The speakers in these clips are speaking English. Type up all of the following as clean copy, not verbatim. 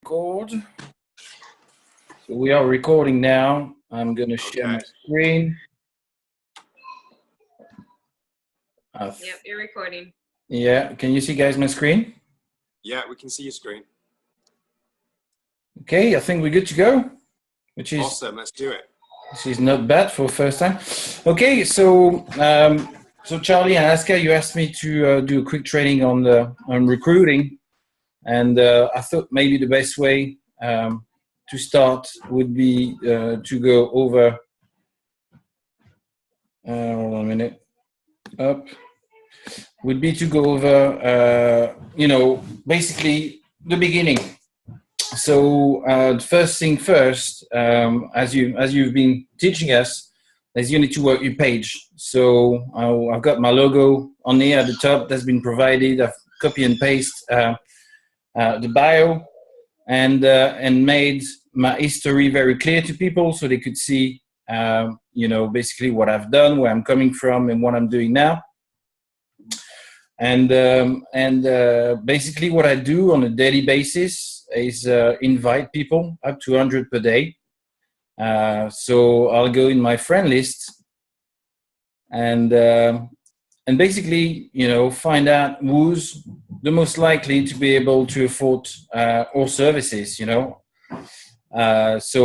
Record. So we are recording now. I'm going to share my screen. Yep, you're recording. Yeah, can you see guys my screen? Yeah, we can see your screen. Okay, I think we're good to go. Which is awesome. Let's do it. This is not bad for first time. Okay, so Charlie and Aska, you asked me to do a quick training on recruiting, and I thought maybe the best way to start would be to go over. Hold on a minute. Up. Would be to go over, basically the beginning. So first thing first, as you've been teaching us, is you need to work your page. So I've got my logo on here at the top that's been provided. I've copy and paste the bio and made my history very clear to people so they could see, basically what I've done, where I'm coming from, and what I'm doing now. And basically what I do on a daily basis is invite people up to 100 per day. So I'll go in my friend list and basically, find out who's the most likely to be able to afford our services, So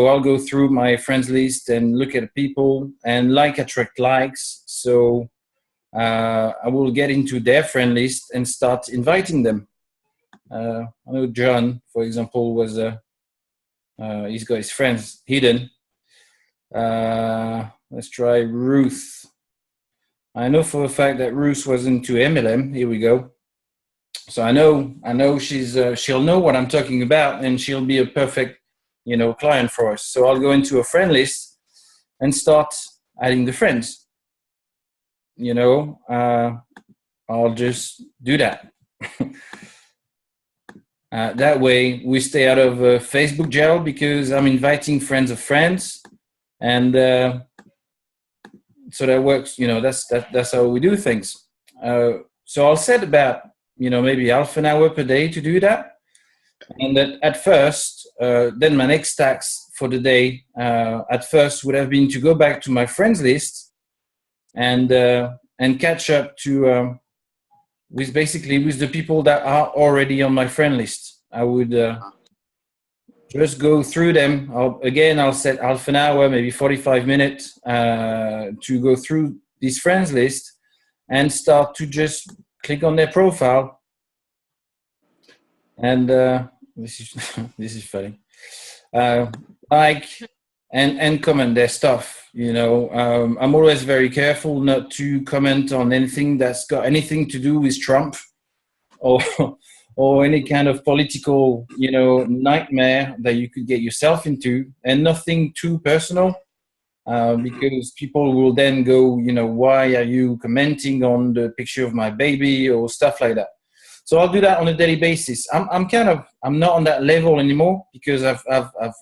I'll go through my friends list and look at people, and attract likes. So I will get into their friend list and start inviting them. I know John, for example, was he's got his friends hidden. Let's try Ruth. I know for a fact that Ruth was into MLM. Here we go. So I know she'll know what I'm talking about, and she'll be a perfect, client for us. So I'll go into a friend list and start adding the friends. I'll just do that. That way we stay out of Facebook jail, because I'm inviting friends of friends, and so that works. That's how we do things. So I'll set about maybe half an hour per day to do that, and that at first, then my next task for the day at first would have been to go back to my friends list and catch up to with the people that are already on my friend list. I would just go through them. I'll set half an hour, maybe 45 minutes to go through this friends list and start to just click on their profile. And this is funny. And comment their stuff. I'm always very careful not to comment on anything that's got anything to do with Trump or any kind of political, nightmare that you could get yourself into, and nothing too personal, because people will then go, why are you commenting on the picture of my baby or stuff like that. So I'll do that on a daily basis. I'm not on that level anymore, because I've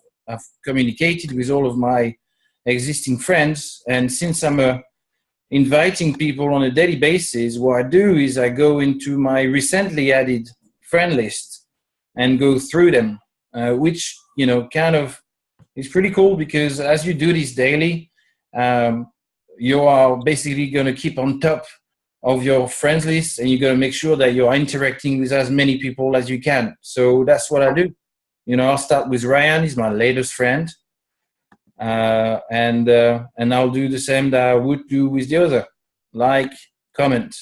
communicated with all of my existing friends, and since I'm inviting people on a daily basis, what I do is I go into my recently added friend list and go through them, which is pretty cool, because as you do this daily, you are basically going to keep on top of your friends list, and you're going to make sure that you're interacting with as many people as you can. So that's what I do. I'll start with Ryan. He's my latest friend. And I'll do the same that I would do with the other, comment.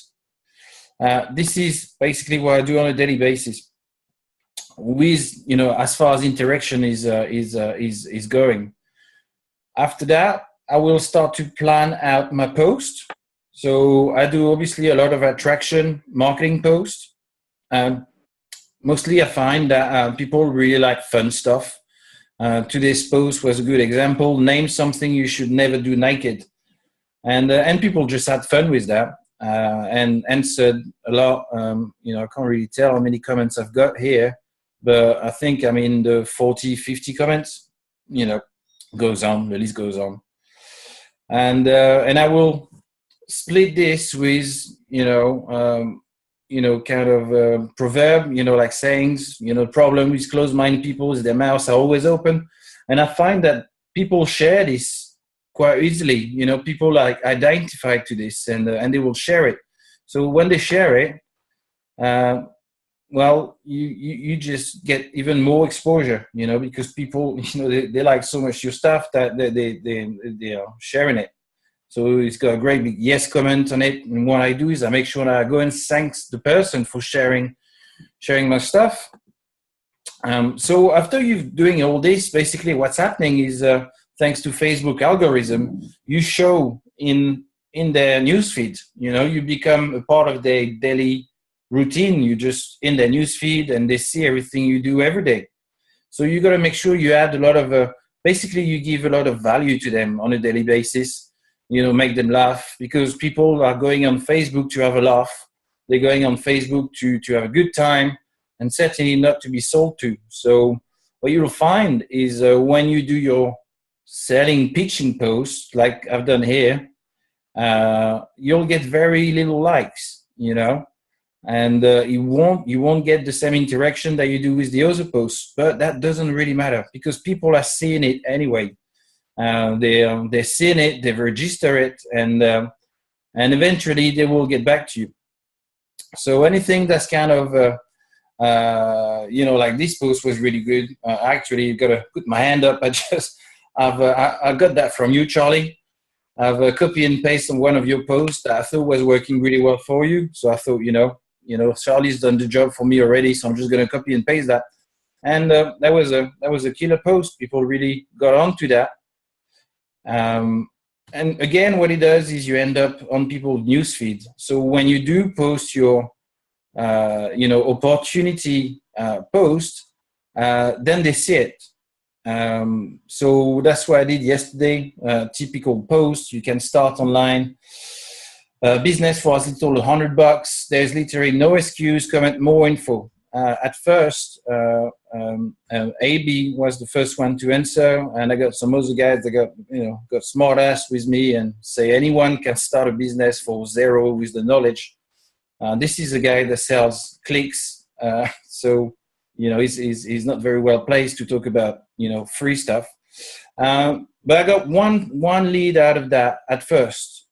This is basically what I do on a daily basis. With, as far as interaction is going. After that, I will start to plan out my post. So I do obviously a lot of attraction marketing posts. Mostly I find that people really like fun stuff. Today's post was a good example. Name something you should never do naked. And people just had fun with that and answered a lot. I can't really tell how many comments I've got here, but I think I'm in the 40, 50 comments. Goes on, the list goes on. And I will split this with, kind of proverb, like sayings, problem with closed-minded people is their mouths are always open. And I find that people share this quite easily. People like identify to this and they will share it. So when they share it, well, you just get even more exposure, because people, they like so much your stuff that they are sharing it. So it's got a great big yes comment on it. And what I do is I make sure that I go and thank the person for sharing my stuff. So after you're doing all this, basically what's happening is thanks to Facebook algorithm, you show in their newsfeed. You become a part of their daily routine. You just in their newsfeed and they see everything you do every day. So you got to make sure you add a lot of, basically you give a lot of value to them on a daily basis. Make them laugh, because people are going on Facebook to have a laugh. They're going on Facebook to have a good time, and certainly not to be sold to. So what you'll find is when you do your selling pitching posts, like I've done here, you'll get very little likes, and you won't get the same interaction that you do with the other posts. But that doesn't really matter, because people are seeing it anyway. They're seeing it, they register it, and eventually they will get back to you. So anything that's kind of like this post was really good. Actually, you've got to put my hand up. I got that from you, Charlie. I've copy and paste on one of your posts that I thought was working really well for you. So I thought, Charlie's done the job for me already, so I'm just going to copy and paste that. And that was a killer post. People really got onto that. And again, what it does is you end up on people's newsfeed. So when you do post your, opportunity post, then they see it. So that's what I did yesterday. Typical post. You can start online business for as little $100. There's literally no excuse. Comment more info. At first, AB was the first one to answer, and I got some other guys that got smart ass with me and say anyone can start a business for zero with the knowledge. This is a guy that sells clicks, so he's not very well placed to talk about free stuff. But I got one lead out of that at first.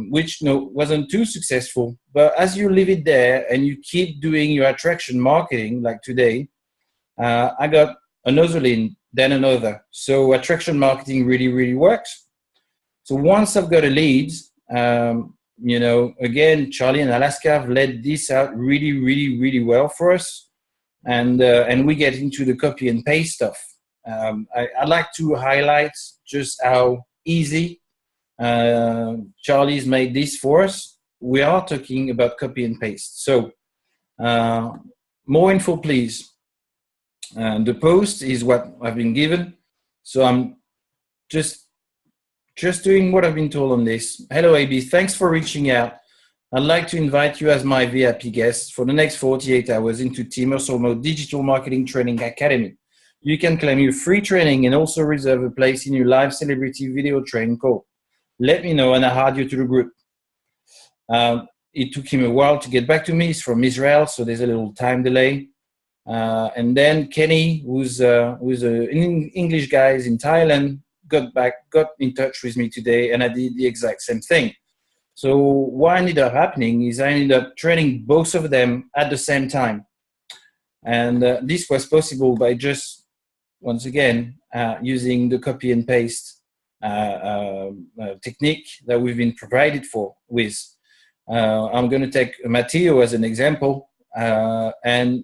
Which wasn't too successful, but as you leave it there and you keep doing your attraction marketing, like today, I got another lead, then another. So attraction marketing really, really works. So once I've got a lead, again, Charlie and Alaska have led this out really, really, really well for us, and we get into the copy and paste stuff. I'd like to highlight just how easy Charlie's made this for us. We are talking about copy and paste. So more info, please. The post is what I've been given. So I'm just doing what I've been told on this. Hello, AB. Thanks for reaching out. I'd like to invite you as my VIP guest for the next 48 hours into Team Hustle Digital Marketing Training Academy. You can claim your free training and also reserve a place in your live celebrity video training call. Let me know and I'll add you to the group. It took him a while to get back to me. He's from Israel, so there's a little time delay. And then Kenny, who's an English guy in Thailand, got in touch with me today, and I did the exact same thing. So what ended up happening is I ended up training both of them at the same time. And this was possible by just, once again, using the copy and paste technique that we've been provided with. I'm going to take Matteo as an example, and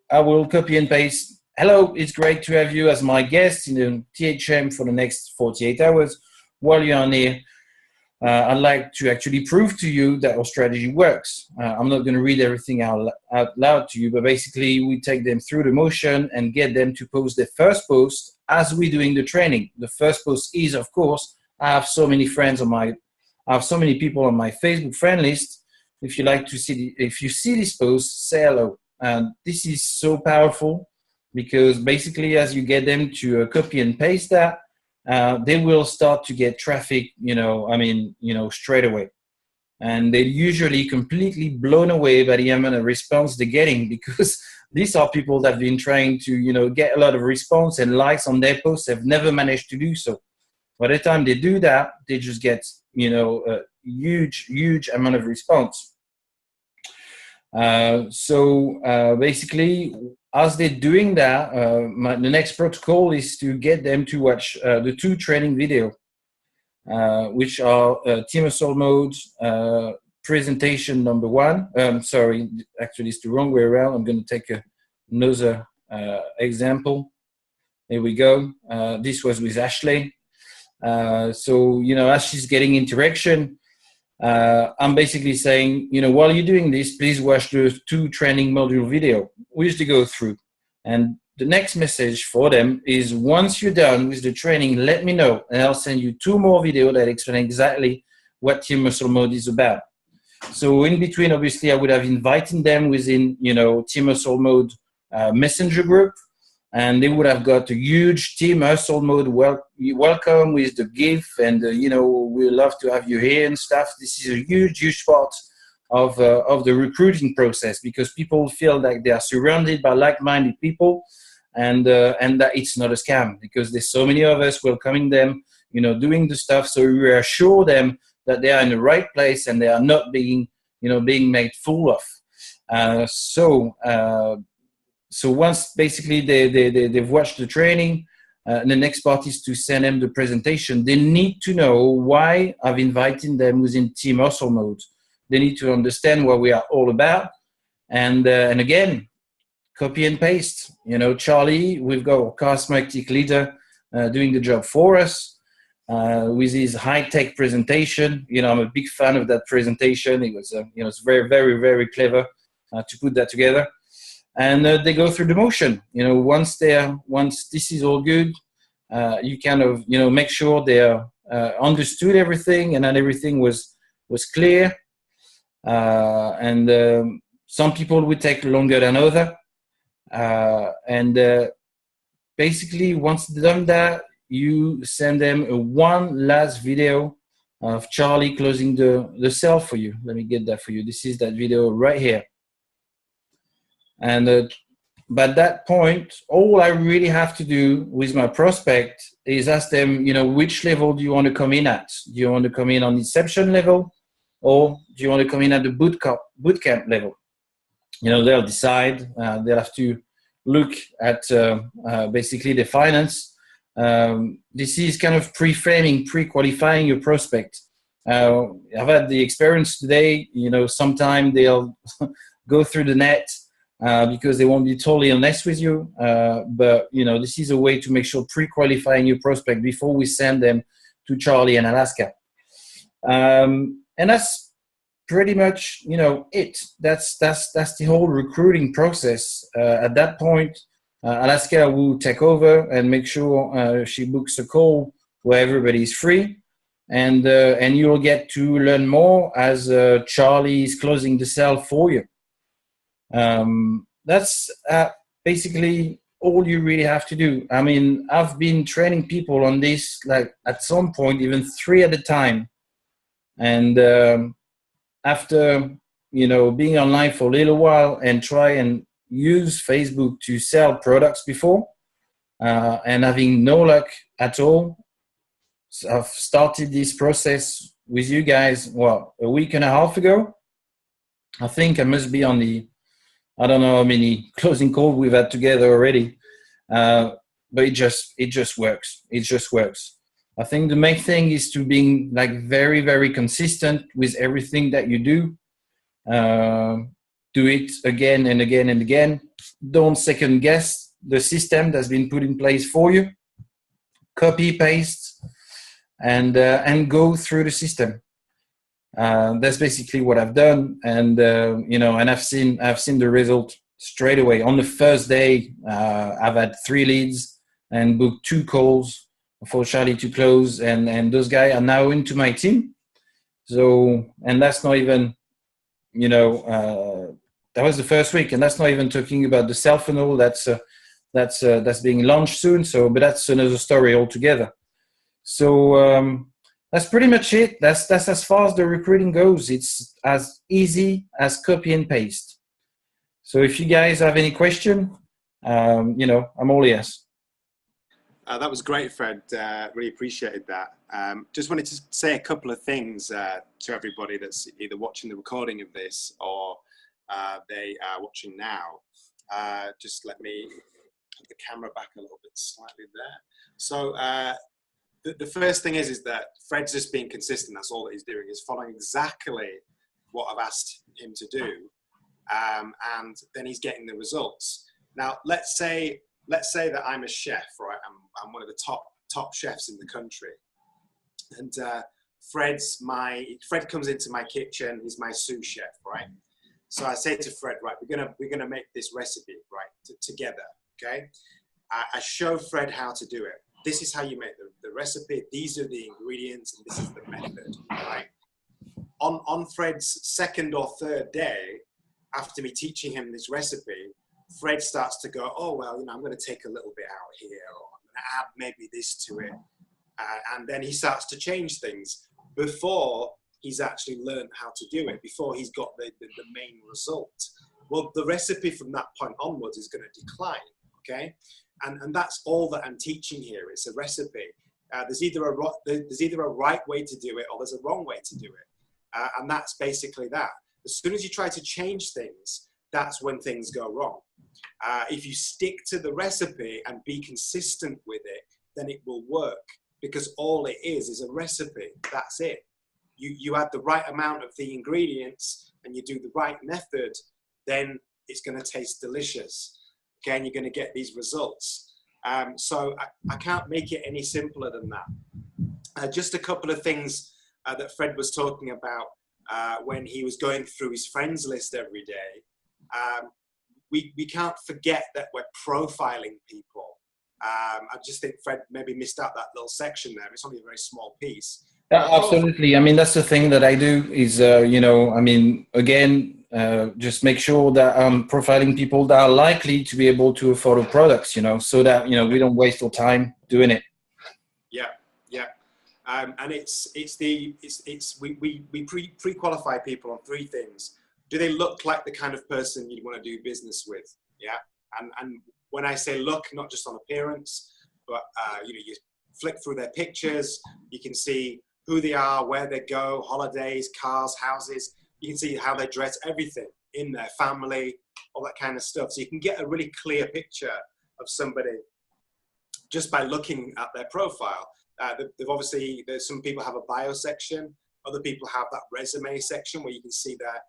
I will copy and paste. Hello, it's great to have you as my guest in the THM for the next 48 hours. While you're on here, I'd like to actually prove to you that our strategy works. I'm not going to read everything out loud to you, but basically we take them through the motion and get them to post their first post as we're doing the training. The first post is, of course, I have so many people on my Facebook friend list. If you see this post, say hello. And this is so powerful because basically as you get them to copy and paste that, they will start to get traffic, straight away. And they're usually completely blown away by the amount of response they're getting, because these are people that have been trying to, you know, get a lot of response and likes on their posts, have never managed to do so. By the time they do that, they just get, you know, a huge amount of response. Basically, as they're doing that, the next protocol is to get them to watch the 2 training videos, which are Team Assault Mode presentation number 1. Sorry, actually it's the wrong way around. I'm going to take another example. Here we go. This was with Ashley. So, you know, as she's getting interaction, I'm basically saying, you know, while you're doing this, please watch the 2 training module video, which they go through. And the next message for them is, once you're done with the training, let me know, and I'll send you 2 more videos that explain exactly what Team Muscle Mode is about. So in between, obviously, I would have invited them within, you know, Team Muscle Mode messenger group, and they would have got a huge Team Muscle Mode welcome with the gift, and you know, we love to have you here and stuff. This is a huge part of the recruiting process, because people feel like they are surrounded by like-minded people, and that it's not a scam, because there's so many of us welcoming them, you know, doing the stuff. So we assure them that they are in the right place and they are not being, you know, being made fool of. So once basically they've watched the training, the next part is to send them the presentation. They need to know why I've invited them within Team Hustle Mode. They need to understand what we are all about. And again, copy and paste. You know, Charlie, we've got a charismatic leader doing the job for us with his high-tech presentation. You know, I'm a big fan of that presentation. It was, you know, it's very clever to put that together. And they go through the motion. You know, once this is all good, you kind of, you know, make sure they understood everything and that everything was clear. Some people would take longer than others. Basically, once they've done that, you send them one last video of Charlie closing the cell for you. Let me get that for you. This is that video right here. And by that point, all I really have to do with my prospect is ask them, you know, which level do you want to come in at? Do you want to come in on inception level, or do you want to come in at the boot camp level? You know, they'll decide. They'll have to look at basically the finance. This is kind of pre-framing, pre-qualifying your prospect. I've had the experience today, you know, sometimes they'll go through the net because they won't be totally honest with you. But, you know, this is a way to make sure pre-qualifying your prospect before we send them to Charlie in Alaska. And that's pretty much, you know, it. That's the whole recruiting process. At that point, Alaska will take over and make sure she books a call where everybody is free, and you'll get to learn more as Charlie is closing the cell for you. That's basically all you really have to do. I mean, I've been training people on this, like at some point, even 3 at a time. And after, you know, being online for a little while and try and use Facebook to sell products before, and having no luck at all, so I've started this process with you guys, well, a week and a half ago. I think I must be on the, I don't know how many closing calls we've had together already, but it just works. It just works. I think the main thing is to being like very, very consistent with everything that you do. Do it again and again and again. Don't second guess the system that's been put in place for you. Copy, paste, and go through the system. That's basically what I've done, and you know, and I've seen the result straight away. On the first day, I've had 3 leads and booked 2 calls for Charlie to close, and those guys are now into my team. So, and that's not even, you know, that was the first week, and that's not even talking about the sell funnel that's being launched soon. So, but that's another story altogether. So That's pretty much it. That's as far as the recruiting goes. It's as easy as copy and paste. So if you guys have any question, I'm all ears. That was great, Fred. Really appreciated that. Just wanted to say a couple of things to everybody that's either watching the recording of this or they are watching now. Just let me put the camera back a little bit slightly there. So the first thing is that Fred's just being consistent. That's all that he's doing, is following exactly what I've asked him to do. And then he's getting the results. Now, let's say that I'm a chef, right? I'm one of the top chefs in the country, and Fred comes into my kitchen. He's my sous chef, right? So I say to Fred, right, we're gonna make this recipe, right, together, okay? I show Fred how to do it. This is how you make the recipe. These are the ingredients, and this is the method, right? On Fred's second or third day, after me teaching him this recipe, Fred starts to go, oh, well, I'm going to take a little bit out here, or I'm going to add maybe this to it. And then he starts to change things before he's actually learned how to do it, before he's got the main result. Well, the recipe from that point onwards is going to decline, okay? And that's all that I'm teaching here. It's a recipe. There's either a right way to do it or there's a wrong way to do it. And that's basically that. As soon as you try to change things, that's when things go wrong. If you stick to the recipe and be consistent with it, then it will work, because all it is a recipe. That's it. You add the right amount of the ingredients and you do the right method, then it's going to taste delicious. Okay, and you're going to get these results. So I can't make it any simpler than that. Just a couple of things that Fred was talking about when he was going through his friends list every day. We can't forget that we're profiling people. I just think Fred maybe missed out that little section there. It's only a very small piece. Absolutely. I mean, that's the thing that I do is, just make sure that I'm profiling people that are likely to be able to afford the products, so that, we don't waste our time doing it. Yeah. And we pre-qualify people on three things. Do they look like the kind of person you'd want to do business with? Yeah. And when I say look, not just on appearance, but you flick through their pictures, you can see who they are, where they go, holidays, cars, houses. You can see how they dress, everything in their family, all that kind of stuff. So you can get a really clear picture of somebody just by looking at their profile. There's some people have a bio section. Other people have that resume section where you can see their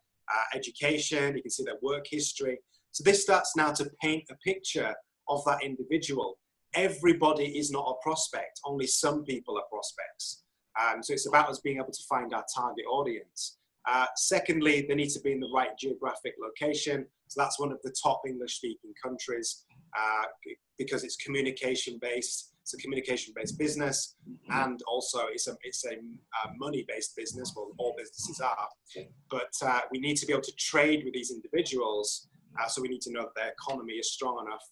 education, you can see their work history. So this starts now to paint a picture of that individual. Everybody is not a prospect. Only some people are prospects. So it's about us being able to find our target audience. Secondly, they need to be in the right geographic location. So that's one of the top English-speaking countries because it's communication-based. It's a communication-based business, and also it's a money-based business. Well, all businesses are, but we need to be able to trade with these individuals. So we need to know that their economy is strong enough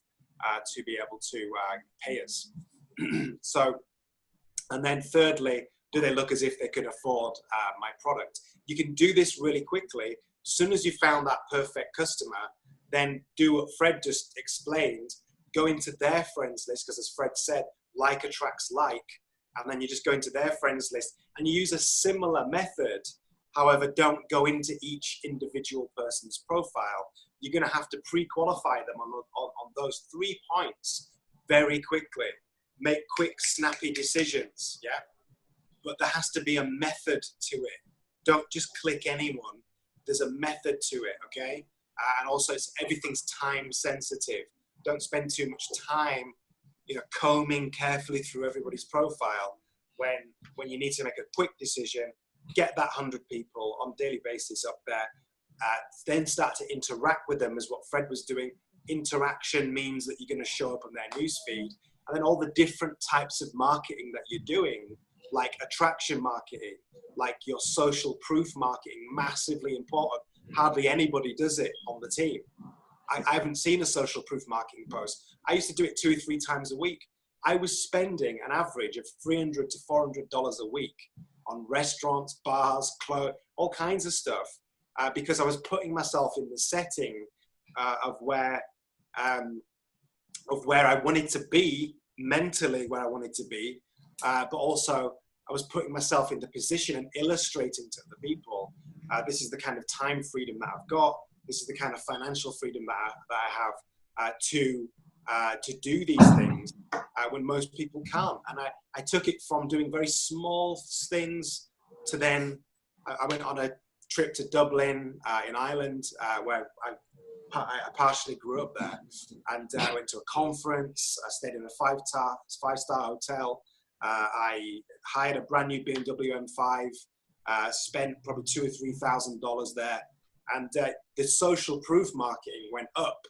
to be able to pay us. So, and then thirdly, do they look as if they could afford my product? You can do this really quickly. As soon as you found that perfect customer, then do what Fred just explained. Go into their friends list, because as Fred said, like attracts like, and then you just go into their friends list and you use a similar method. However, don't go into each individual person's profile. You're going to have to pre-qualify them on those 3 points very quickly. Make quick, snappy decisions, yeah? But there has to be a method to it. Don't just click anyone. There's a method to it, okay? And also, everything's time sensitive. Don't spend too much time, combing carefully through everybody's profile when you need to make a quick decision. Get that 100 people on a daily basis up there. Then start to interact with them, as what Fred was doing. Interaction means that you're going to show up on their newsfeed. And then all the different types of marketing that you're doing, like attraction marketing, like your social proof marketing, massively important. Hardly anybody does it on the team. I haven't seen a social proof marketing post. I used to do it 2 or 3 times a week. I was spending an average of $300 to $400 a week on restaurants, bars, clothes, all kinds of stuff, because I was putting myself in the setting of where I wanted to be mentally, where I wanted to be, but also I was putting myself in the position and illustrating to the people, this is the kind of time freedom that I've got. This is the kind of financial freedom that I have to do these things when most people can't. And I took it from doing very small things to then I went on a trip to Dublin in Ireland, where I partially grew up there, and I went to a conference. I stayed in a five-star hotel. I hired a brand new BMW M5, spent probably $2,000 or $3,000 there, and the social proof marketing went up.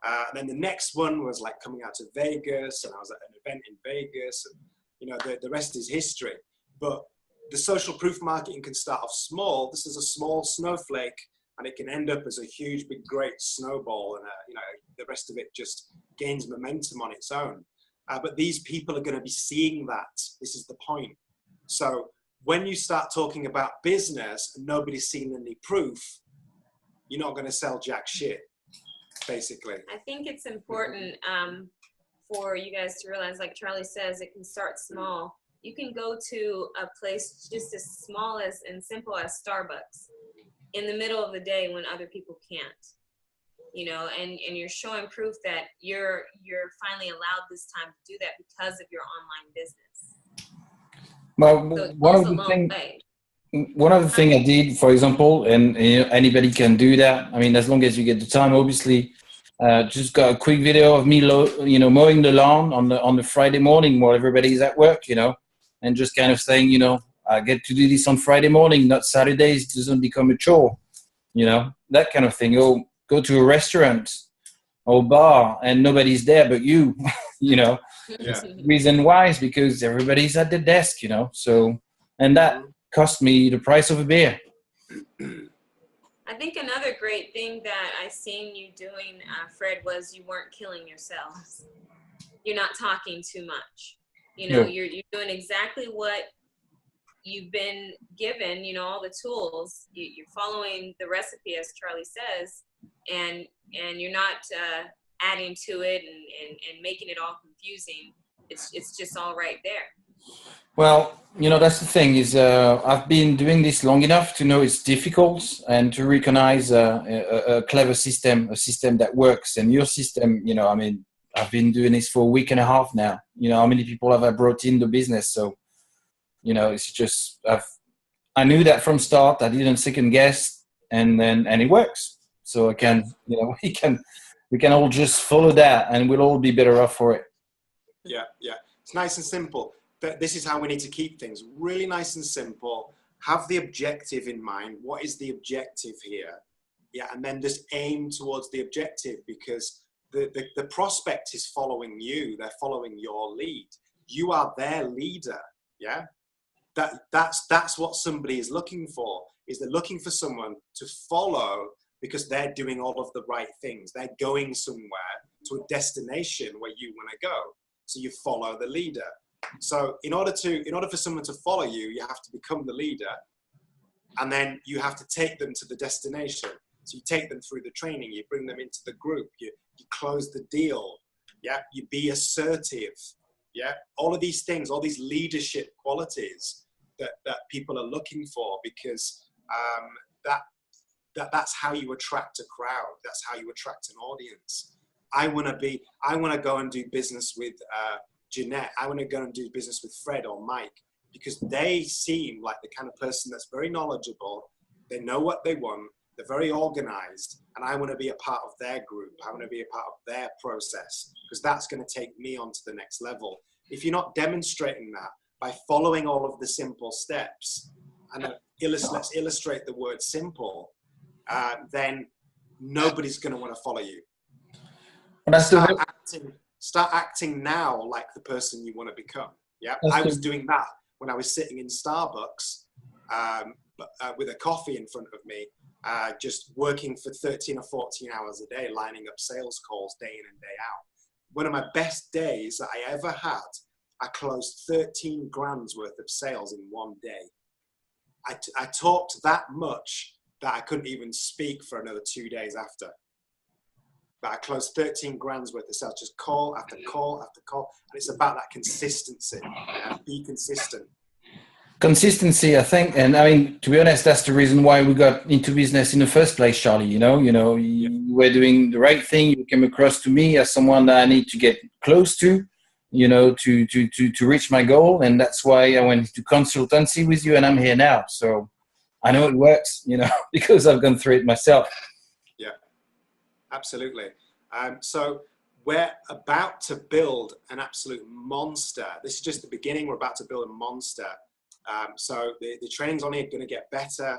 And then the next one was like coming out to Vegas, and I was at an event in Vegas, and you know the rest is history. But the social proof marketing can start off small. This is a small snowflake, and it can end up as a huge, big, great snowball, and you know the rest of it just gains momentum on its own. But these people are going to be seeing that. This is the point. So when you start talking about business and nobody's seen any proof, you're not going to sell jack shit, basically. I think it's important for you guys to realize, like Charlie says, it can start small. You can go to a place just as small as and simple as Starbucks in the middle of the day when other people can't. You know, and you're showing proof that you're finally allowed this time to do that because of your online business. Well, So one of the thing I did, for example, and you know, anybody can do that. I mean, as long as you get the time, obviously. Just got a quick video of me, mowing the lawn on the Friday morning while everybody's at work, you know, and just kind of saying, you know, I get to do this on Friday morning, not Saturdays. It doesn't become a chore, you know, that kind of thing. Or go to a restaurant or bar and nobody's there but you, you know. Yeah. Reason why is because everybody's at the desk, you know. So, and that cost me the price of a beer. I think another great thing that I seen you doing, Fred, was you weren't killing yourselves. You're not talking too much. You know, you're doing exactly what you've been given, you know, all the tools. You're following the recipe, as Charlie says, and you're not adding to it and making it all confusing. It's just all right there. Well, you know, that's the thing is I've been doing this long enough to know it's difficult and to recognize a clever system, a system that works. And your system, you know, I mean, I've been doing this for a week and a half now. You know, how many people have I brought in the business? So, you know, it's just, I knew that from start. I didn't second guess, and it works. So I can, you know, we can all just follow that and we'll all be better off for it. Yeah, yeah. It's nice and simple. This is how we need to keep things really nice and simple. Have the objective in mind. What is the objective here? Yeah, and then just aim towards the objective, because the prospect is following you. They're following your lead. You are their leader. Yeah, that's what somebody is looking for. Is they're looking for someone to follow because they're doing all of the right things. They're going somewhere to a destination where you want to go. So you follow the leader. So in order for someone to follow you, you have to become the leader, and then you have to take them to the destination. So you take them through the training, you bring them into the group, you close the deal, yeah, you be assertive, yeah, all of these things, all these leadership qualities that people are looking for, because that's how you attract a crowd, that's how you attract an audience. I want to go and do business with Jeanette. I want to go and do business with Fred or Mike, because they seem like the kind of person that's very knowledgeable. They know what they want. They're very organized, and I want to be a part of their group. I want to be a part of their process, because that's going to take me on to the next level. If you're not demonstrating that by following all of the simple steps, and let's illustrate the word simple, then nobody's going to want to follow you. Start acting now like the person you want to become. Yeah, I was doing that when I was sitting in Starbucks with a coffee in front of me, just working for 13 or 14 hours a day, lining up sales calls day in and day out. One of my best days that I ever had, I closed 13 grand's worth of sales in one day. I talked that much that I couldn't even speak for another 2 days after. But I closed 13 grand's worth of sales, just call after call after call. And it's about that consistency. Be consistent. Consistency, I think, and I mean, to be honest, that's the reason why we got into business in the first place, Charlie. You were doing the right thing. You came across to me as someone that I need to get close to, to reach my goal, and that's why I went to consultancy with you, and I'm here now. So I know it works, because I've gone through it myself. Yeah, absolutely. So we're about to build an absolute monster. This is just the beginning. We're about to build a monster. So the training's only going to get better.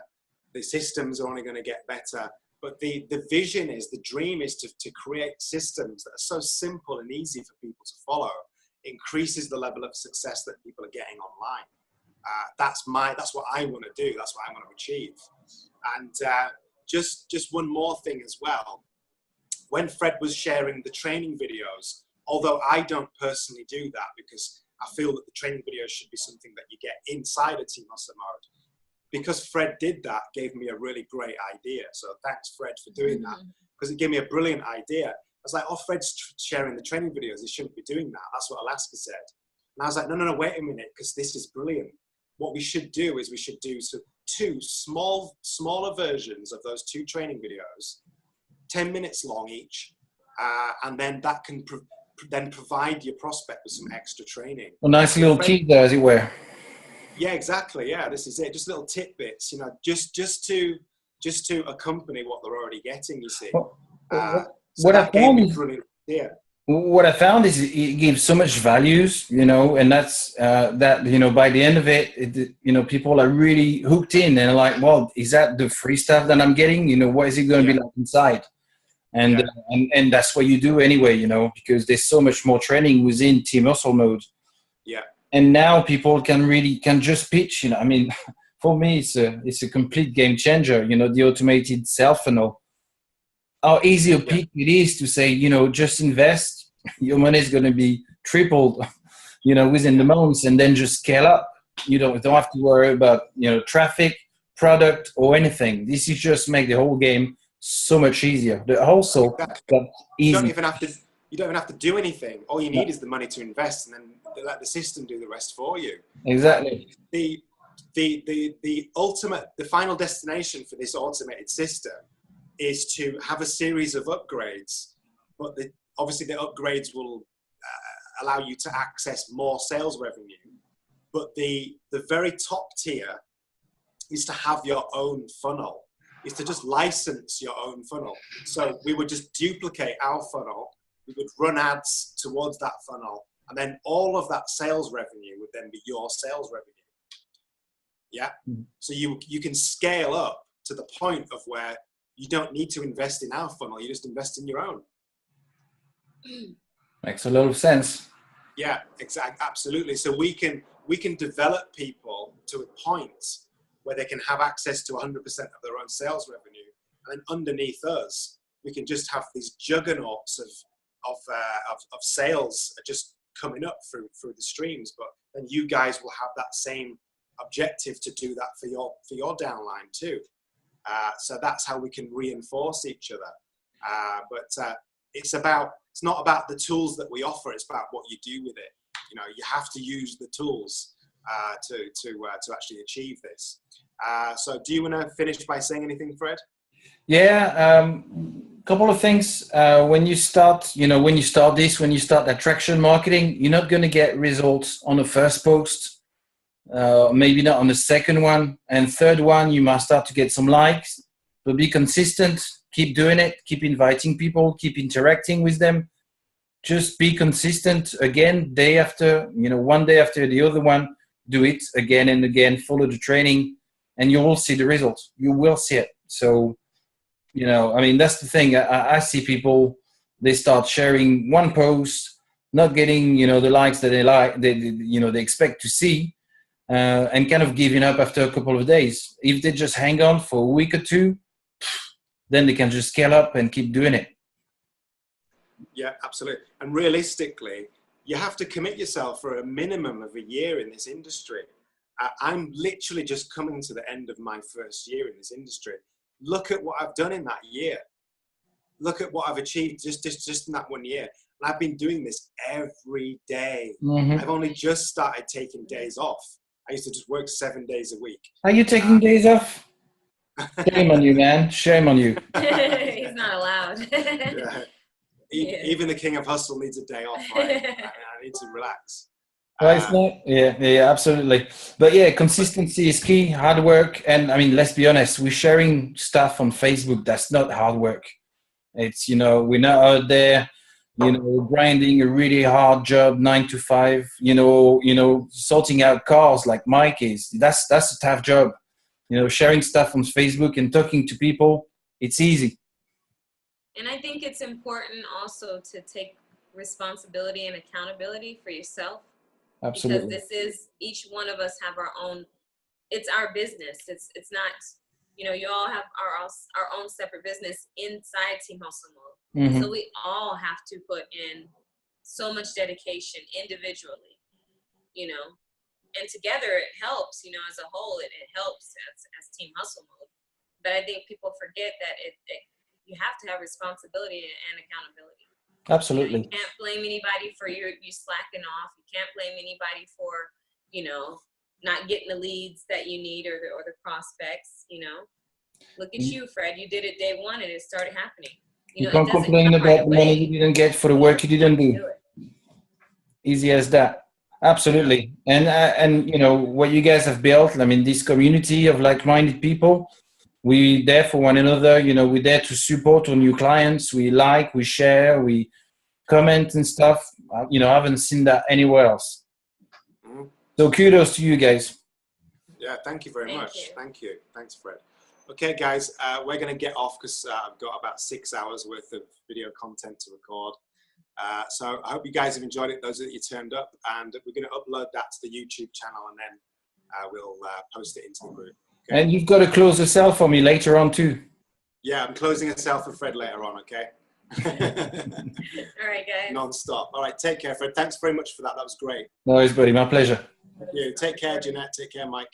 The systems are only going to get better. But the vision is, the dream is to create systems that are so simple and easy for people to follow, increases the level of success that people are getting online. That's what I want to do. That's what I want to achieve. And just one more thing as well. When Fred was sharing the training videos, although I don't personally do that because I feel that the training videos should be something that you get inside a Team Hustle mode. Because Fred did that, gave me a really great idea. So thanks, Fred, for doing that, because it gave me a brilliant idea. I was like, oh, Fred's sharing the training videos. He shouldn't be doing that. That's what Alaska said. And I was like, no, wait a minute, because this is brilliant. What we should do is we should do two smaller versions of those 2 training videos, 10 minutes long each, and then that can then provide your prospect with some extra training. A nice little teaser, as it were. Yeah, exactly. Yeah, this is it. Just little tidbits, just to accompany what they're already getting. You see. What I found is it gives so much values, and that's that by the end of it, people are really hooked in and like, well, is that the free stuff that I'm getting? What is it going to be like inside? And that's what you do anyway, because there's so much more training within Team Hustle mode. Yeah. And now people can just pitch, I mean, for me, it's a complete game changer, the automated sales funnel. How easy a pitch it is to say, just invest, your money is going to be tripled, within the months, and then just scale up. You don't have to worry about, traffic, product, or anything. This is just make the whole game so much easier. Also, you don't even have to do anything. All you need is the money to invest, and then let the system do the rest for you. Exactly. The final destination for this automated system is to have a series of upgrades, but obviously the upgrades will allow you to access more sales revenue. But the very top tier is to have your own funnel. Is to just license your own funnel. So we would just duplicate our funnel. We would run ads towards that funnel. And then all of that sales revenue would then be your sales revenue. Yeah. So you can scale up to the point of where you don't need to invest in our funnel. You just invest in your own. Makes a lot of sense. Yeah, exactly. Absolutely. So we can develop people to a point where they can have access to 100% of their own sales revenue. And then underneath us, we can just have these juggernauts of sales just coming up through the streams. But then you guys will have that same objective to do that for your downline too. So that's how we can reinforce each other. But it's not about the tools that we offer. It's about what you do with it. You have to use the tools to actually achieve this. So do you want to finish by saying anything, Fred? Yeah, couple of things. When you start that traction marketing, you're not going to get results on the first post, maybe not on the second one, and third one you must start to get some likes, but be consistent, keep doing it, keep inviting people, keep interacting with them. Just be consistent again, day after, one day after the other one, do it again and again, follow the training, and you will see the results. You will see it. So, that's the thing. I see people, they start sharing one post, not getting, the likes that they expect to see, and kind of giving up after a couple of days. If they just hang on for a week or two, then they can just scale up and keep doing it. Yeah, absolutely. And realistically, you have to commit yourself for a minimum of a year in this industry. I'm literally just coming to the end of my first year in this industry. Look at what I've done in that year. Look at what I've achieved just in that 1 year. And I've been doing this every day. I've only just started taking days off. I used to just work 7 days a week. Are you taking days off? Shame on you, man. Shame on you. He's not allowed. Even the king of hustle needs a day off, right? I need to relax. Well, it's not, yeah, absolutely. But yeah, consistency is key, hard work. And I mean, let's be honest, we're sharing stuff on Facebook. That's not hard work. It's, you know, we're not out there, you know, grinding a really hard job, 9 to 5, you know, sorting out cars like Mike is. That's a tough job. You know, sharing stuff on Facebook and talking to people, it's easy. And I think it's important also to take responsibility and accountability for yourself. Absolutely. Because this is, each one of us have our own, it's our business. It's not, you know, you all have our own separate business inside Team Hustle Mode. So we all have to put in so much dedication individually, you know, and together it helps, you know, as a whole, it helps as Team Hustle Mode. But I think people forget that you have to have responsibility and accountability. Absolutely. You can't blame anybody for you slacking off. You can't blame anybody for, you know, not getting the leads that you need or the prospects, you know. Look at you, Fred. You did it day one and it started happening. You can't complain about the money you didn't get for the work you didn't do. Easy as that. Absolutely. And you know, what you guys have built, I mean, this community of like-minded people, we're there for one another. You know, we're there to support our new clients. We like, we share, we comment and stuff. You know, I haven't seen that anywhere else. So kudos to you guys. Yeah, thank you very much. Thank you. Thanks, Fred. Okay, guys, we're going to get off because I've got about 6 hours worth of video content to record. So I hope you guys have enjoyed it, those that you turned up. And we're going to upload that to the YouTube channel and then we'll post it into the group. Okay? And you've got to close the cell for me later on too. Yeah, I'm closing a cell for Fred later on, okay? All right, guys. Non-stop. All right, take care, Fred. Thanks very much for that. That was great. No worries, buddy. My pleasure. Thank you. Take care, Jeanette. Take care, Mike.